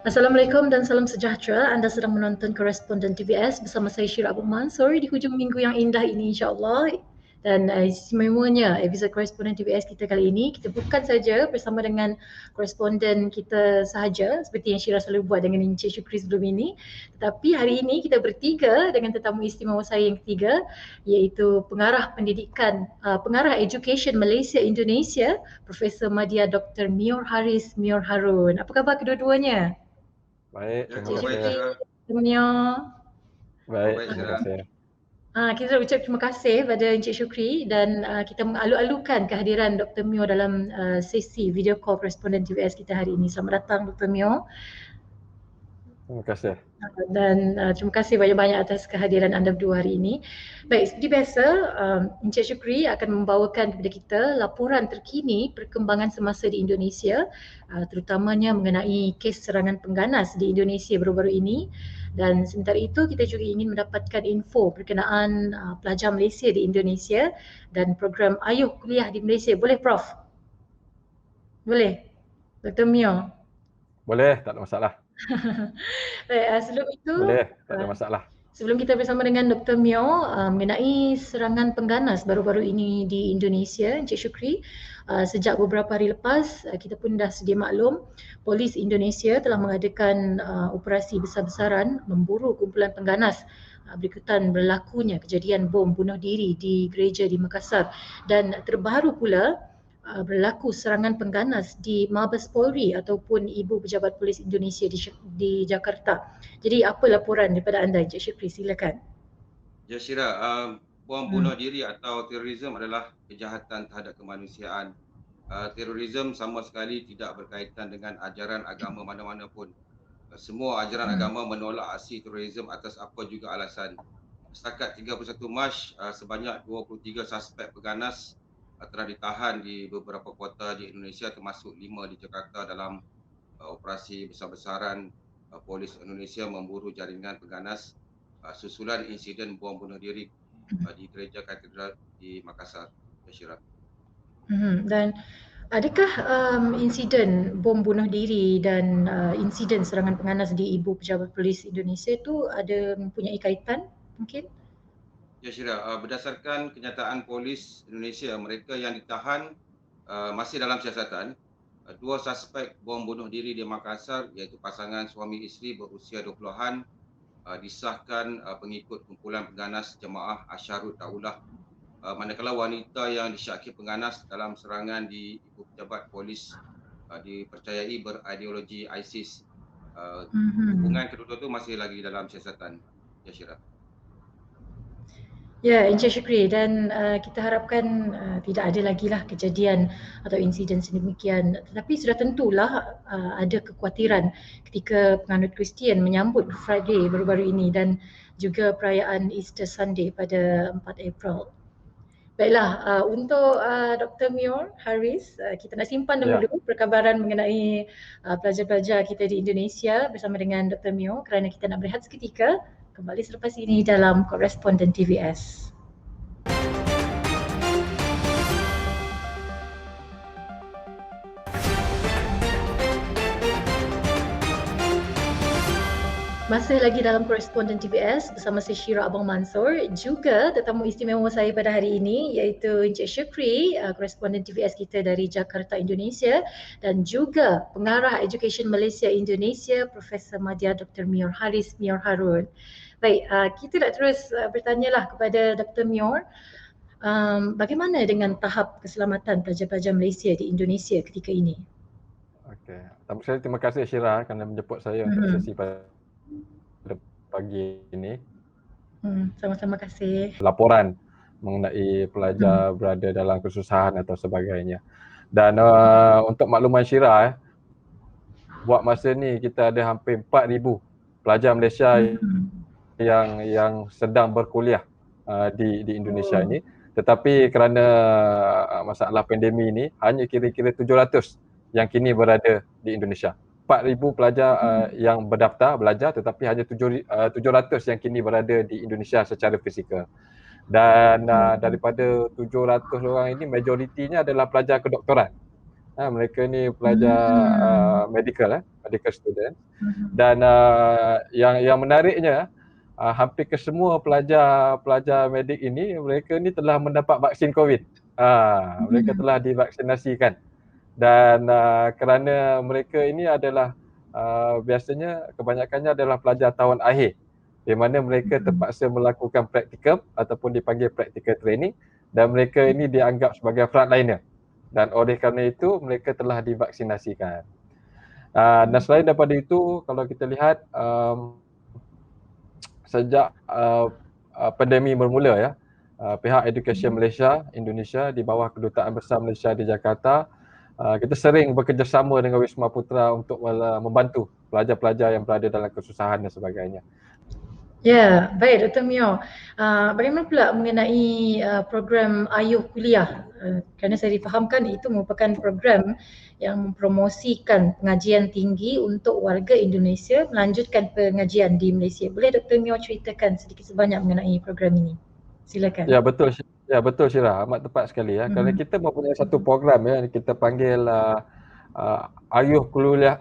Assalamualaikum dan salam sejahtera. Anda sedang menonton Koresponden TVS bersama saya Syira Abu Mansur di hujung minggu yang indah ini insya-Allah. Dan istimewanya episod Koresponden TVS kita kali ini, kita bukan saja bersama dengan koresponden kita sahaja seperti yang Syira selalu buat dengan Encik Syukri sebelum ini, tetapi hari ini kita bertiga dengan tetamu istimewa saya yang ketiga, iaitu pengarah pendidikan, pengarah education Malaysia Indonesia, Profesor Madya Dr. Mior Haris Mior Harun. Apa khabar kedua-duanya? Baik, terima Encik kasih. Syukri, Temennya. Baik, Baik, terima Syirah. kasih. Kita nak ucap terima kasih pada Encik Syukri dan kita mengalu-alukan kehadiran Dr. Mio dalam sesi video call koresponden TVS kita hari ini. Selamat datang Dr. Mio. Terima kasih. Dan terima kasih banyak-banyak atas kehadiran anda berdua hari ini. Baik, seperti biasa, Encik Syukri akan membawakan kepada kita laporan terkini perkembangan semasa di Indonesia, terutamanya mengenai kes serangan pengganas di Indonesia baru-baru ini. Dan sementara itu kita juga ingin mendapatkan info berkenaan pelajar Malaysia di Indonesia dan program Ayuh Kuliah di Malaysia. Boleh Prof? Boleh? Dr. Mio? Boleh, tak ada masalah. Baik, sebelum itu Boleh, tak ada masalah. sebelum kita bersama dengan Dr. Mio mengenai serangan pengganas baru-baru ini di Indonesia, Encik Syukri, sejak beberapa hari lepas kita pun dah sedia maklum, polis Indonesia telah mengadakan operasi besar-besaran memburu kumpulan pengganas berikutan berlakunya kejadian bom bunuh diri di gereja di Makassar, dan terbaru pula berlaku serangan pengganas di Mabes Polri ataupun Ibu Pejabat Polis Indonesia di Jakarta. Jadi apa laporan daripada anda, Encik Syukri? Silakan. Ya, Syirah, bom bunuh diri atau terorisme adalah kejahatan terhadap kemanusiaan. Terorisme sama sekali tidak berkaitan dengan ajaran agama mana-mana pun. Semua ajaran agama menolak aksi terorisme atas apa juga alasan. Setakat 31 Mac, sebanyak 23 suspek pengganas telah ditahan di beberapa kota di Indonesia, termasuk 5 di Jakarta dalam operasi besar-besaran polis Indonesia memburu jaringan pengganas susulan insiden bom bunuh diri di gereja katedral di Makassar, Syirah. Dan adakah insiden bom bunuh diri dan insiden serangan pengganas di Ibu Pejabat Polis Indonesia itu ada mempunyai kaitan mungkin? Ya, Syirah, berdasarkan kenyataan polis Indonesia, mereka yang ditahan masih dalam siasatan. Dua suspek bom bunuh diri di Makassar, iaitu pasangan suami isteri berusia 20-an, disahkan pengikut kumpulan pengganas Jemaah Asyarut Daulah. Manakala wanita yang disyaki pengganas dalam serangan di Ibu Pejabat Polis dipercayai berideologi ISIS. Hubungan kedua-dua itu masih lagi dalam siasatan, ya, Syirah. Ya, Encik Syukri, dan kita harapkan tidak ada lagi lah kejadian atau insiden sedemikian. Tetapi sudah tentulah ada kekhawatiran ketika penganut Kristian menyambut Friday baru-baru ini dan juga perayaan Easter Sunday pada 4 April. Baiklah, untuk Dr. Mior Haris, kita nak simpan dahulu perkabaran mengenai pelajar-pelajar kita di Indonesia bersama dengan Dr. Mior kerana kita nak berehat seketika. Kembali selepas ini dalam Koresponden TVS. Masih lagi dalam Koresponden TVS bersama saya Syira Abang Mansur, juga tetamu istimewa saya pada hari ini iaitu Encik Syukri, Koresponden TVS kita dari Jakarta, Indonesia, dan juga pengarah Education Malaysia Indonesia, Profesor Madya Dr. Mior Haris Mior Harun. Baik, kita nak terus bertanyalah kepada Dr. Mior, bagaimana dengan tahap keselamatan pelajar-pelajar Malaysia di Indonesia ketika ini? Okey, terima kasih Syira kerana menjemput saya untuk sesi pada pagi ini. Sama-sama kasih. Laporan mengenai pelajar berada dalam kesusahan atau sebagainya. Dan untuk makluman Syira, buat masa ni kita ada hampir 4,000 pelajar Malaysia yang sedang berkuliah di Indonesia ini. Tetapi kerana masalah pandemik ini, hanya kira-kira 700 yang kini berada di Indonesia. 4,000 pelajar yang berdaftar belajar, tetapi hanya 700 yang kini berada di Indonesia secara fizikal. Dan daripada 700 orang ini, majoritinya adalah pelajar kedoktoran. Mereka ni pelajar medical student. Mhm. Dan yang menariknya, hampir kesemua pelajar medik ini, mereka ni telah mendapat vaksin COVID. Mereka telah divaksinasikan. Dan kerana mereka ini adalah biasanya kebanyakannya adalah pelajar tahun akhir, di mana mereka terpaksa melakukan praktikum ataupun dipanggil practical training, dan mereka ini dianggap sebagai frontliner, dan oleh kerana itu mereka telah divaksinasikan. Dan selain daripada itu, kalau kita lihat sejak pandemik bermula ya, pihak Education Malaysia Indonesia di bawah Kedutaan Besar Malaysia di Jakarta, kita sering bekerjasama dengan Wisma Putra untuk membantu pelajar-pelajar yang berada dalam kesusahan dan sebagainya. Ya, baik Dr. Mio. Bagaimana pula mengenai program Ayuh Kuliah? Kerana saya difahamkan itu merupakan program yang mempromosikan pengajian tinggi untuk warga Indonesia melanjutkan pengajian di Malaysia. Boleh Dr. Mio ceritakan sedikit sebanyak mengenai program ini? Silakan. Ya betul Syirah, amat tepat sekali ya. Kerana kita mempunyai satu program ya, kita panggil Ayuh Kuliah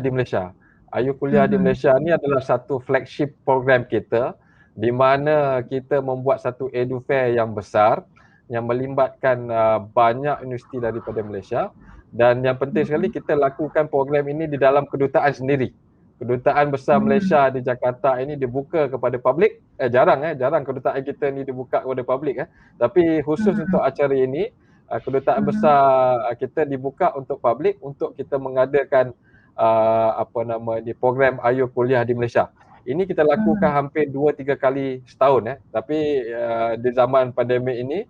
di Malaysia. Ayuh Kuliah di Malaysia ni adalah satu flagship program kita, di mana kita membuat satu edu fair yang besar yang melibatkan banyak universiti daripada Malaysia, dan yang penting sekali kita lakukan program ini di dalam kedutaan sendiri. Kedutaan Besar Malaysia di Jakarta ini dibuka kepada publik. Jarang kedutaan kita ni dibuka kepada publik. Tapi khusus untuk acara ini, kedutaan besar kita dibuka untuk publik untuk kita mengadakan program Ayuh Kuliah di Malaysia. Ini kita lakukan hampir 2-3 kali setahun. Tapi di zaman pandemik ini,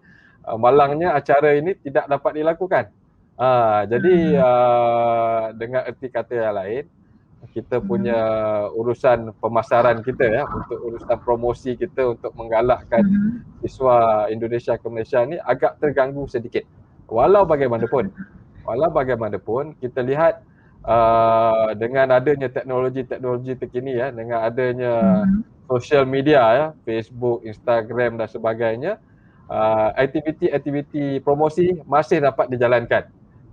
malangnya acara ini tidak dapat dilakukan. Jadi dengan erti kata yang lain, kita punya urusan pemasaran kita ya, untuk urusan promosi kita untuk menggalakkan siswa Indonesia ke Malaysia ni agak terganggu sedikit. Walau bagaimanapun kita lihat dengan adanya teknologi terkini ya, dengan adanya social media ya, Facebook, Instagram dan sebagainya, aktiviti promosi masih dapat dijalankan.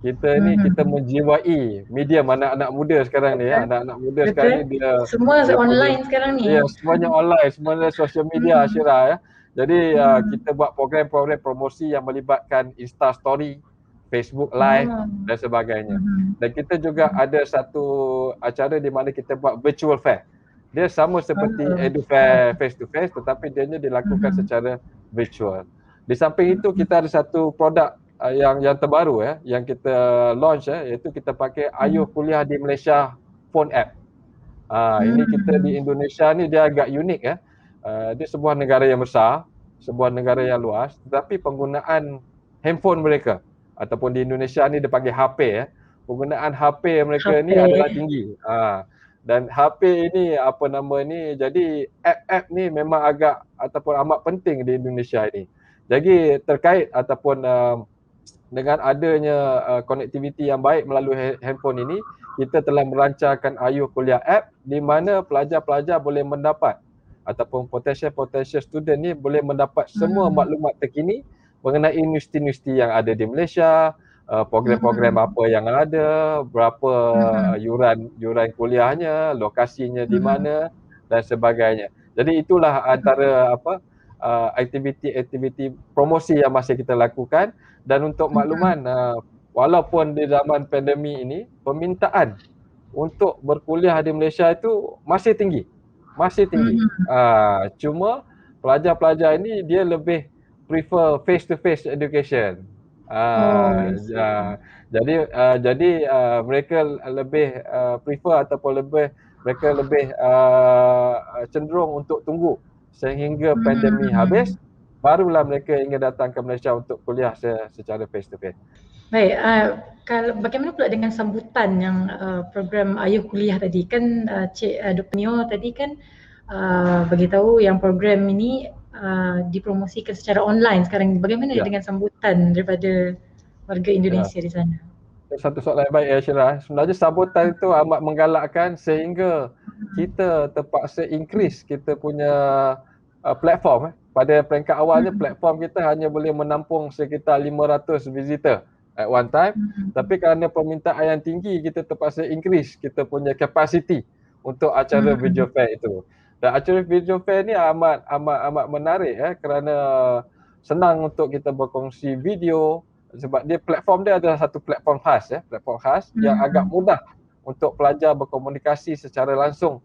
Kita menjiwai medium anak-anak muda sekarang ni ya. Anak-anak muda sekarang ni dia online sekarang ni. Ya, semuanya online, semuanya social media Syirah ya. Jadi kita buat program-program promosi yang melibatkan Insta Story, Facebook Live dan sebagainya. Dan kita juga ada satu acara di mana kita buat virtual fair. Dia sama seperti edu fair face to face, tetapi dia dilakukan secara virtual. Di samping itu kita ada satu produk yang terbaru ya, yang kita launch iaitu kita pakai Ayuh Kuliah di Malaysia phone app. Ini kita di Indonesia ni dia agak unik ya. Dia sebuah negara yang besar, sebuah negara yang luas, tetapi penggunaan handphone mereka ataupun di Indonesia ni dia panggil HP ya. Penggunaan HP mereka ni adalah tinggi. Dan HP ini jadi app ni memang agak ataupun amat penting di Indonesia ini. Jadi terkait ataupun dengan adanya konektiviti yang baik melalui handphone ini, kita telah merancangkan Ayuh Kuliah app di mana pelajar-pelajar boleh mendapat ataupun potential student ni boleh mendapat semua maklumat terkini mengenai universiti-universiti yang ada di Malaysia, program-program apa yang ada, berapa yuran kuliahnya, lokasinya di mana dan sebagainya. Jadi itulah antara aktiviti promosi yang masih kita lakukan. Dan untuk makluman, walaupun di zaman pandemik ini, permintaan untuk berkuliah di Malaysia itu masih tinggi. Cuma pelajar-pelajar ini dia lebih prefer face to face education. Jadi mereka lebih prefer ataupun mereka lebih cenderung untuk tunggu sehingga pandemik habis, barulah mereka ingin datang ke Malaysia untuk kuliah secara face to face. Baik, bagaimana pula dengan sambutan yang program Ayuh Kuliah tadi? Kan Cik Dr. Mio tadi kan beritahu yang program ini dipromosikan secara online sekarang. Bagaimana dengan sambutan daripada warga Indonesia di sana? Satu soalan yang baik ya Syirah. Sebenarnya sambutan itu amat menggalakkan sehingga kita terpaksa increase kita punya platform. Pada peringkat awalnya platform kita hanya boleh menampung sekitar 500 visitor at one time, tapi kerana permintaan yang tinggi kita terpaksa increase kita punya capacity untuk acara video fair itu. Dan acara video fair ni amat menarik kerana senang untuk kita berkongsi video sebab dia platform dia adalah satu platform khas yang agak mudah untuk pelajar berkomunikasi secara langsung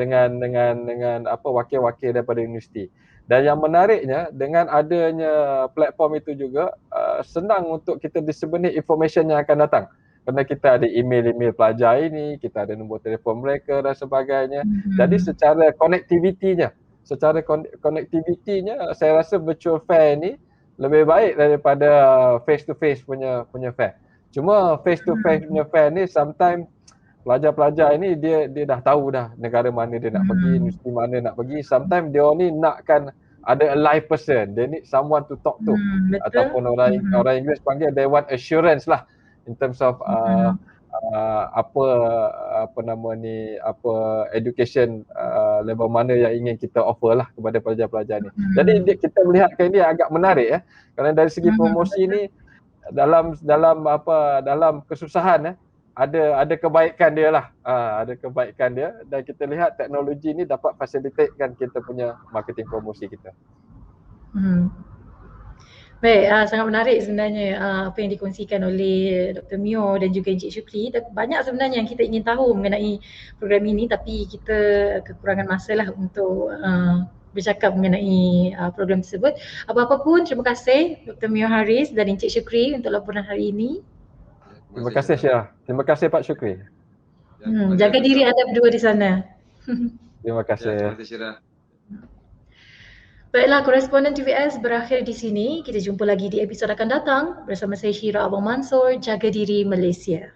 dengan wakil-wakil daripada universiti. Dan yang menariknya dengan adanya platform itu juga senang untuk kita disseminate information yang akan datang. Kerana kita ada email-email pelajar ini, kita ada nombor telefon mereka dan sebagainya. Jadi secara konektivitinya saya rasa virtual fair ni lebih baik daripada face to face punya fair. Cuma face to face punya fair ni sometimes pelajar-pelajar ini dia dah tahu dah negara mana dia nak pergi, universiti mana nak pergi. Sometimes dia ni nakkan ada a live person, they need someone to talk to. Ataupun orang Inggeris panggil they want assurance lah in terms of education level mana yang ingin kita offer lah kepada pelajar-pelajar ni. Jadi kita melihatkan ini agak menarik kerana dari segi promosi ni dalam kesusahan ada kebaikan dia lah. Ada kebaikan dia dan kita lihat teknologi ni dapat fasilitatekan kita punya marketing promosi kita. Baik, sangat menarik sebenarnya apa yang dikongsikan oleh Dr. Myo dan juga Encik Syukri. Banyak sebenarnya yang kita ingin tahu mengenai program ini tapi kita kekurangan masa lah untuk bercakap mengenai program tersebut. Apa-apa pun, terima kasih Dr. Myo Haris dan Encik Syukri untuk laporan hari ini. Terima kasih Syirah. Terima kasih Pak Syukri. Jaga diri anda berdua di sana. Terima kasih. Terima kasih Syirah. Baiklah, koresponden TVS berakhir di sini. Kita jumpa lagi di episod akan datang bersama saya Syirah Abang Mansor. Jaga diri Malaysia.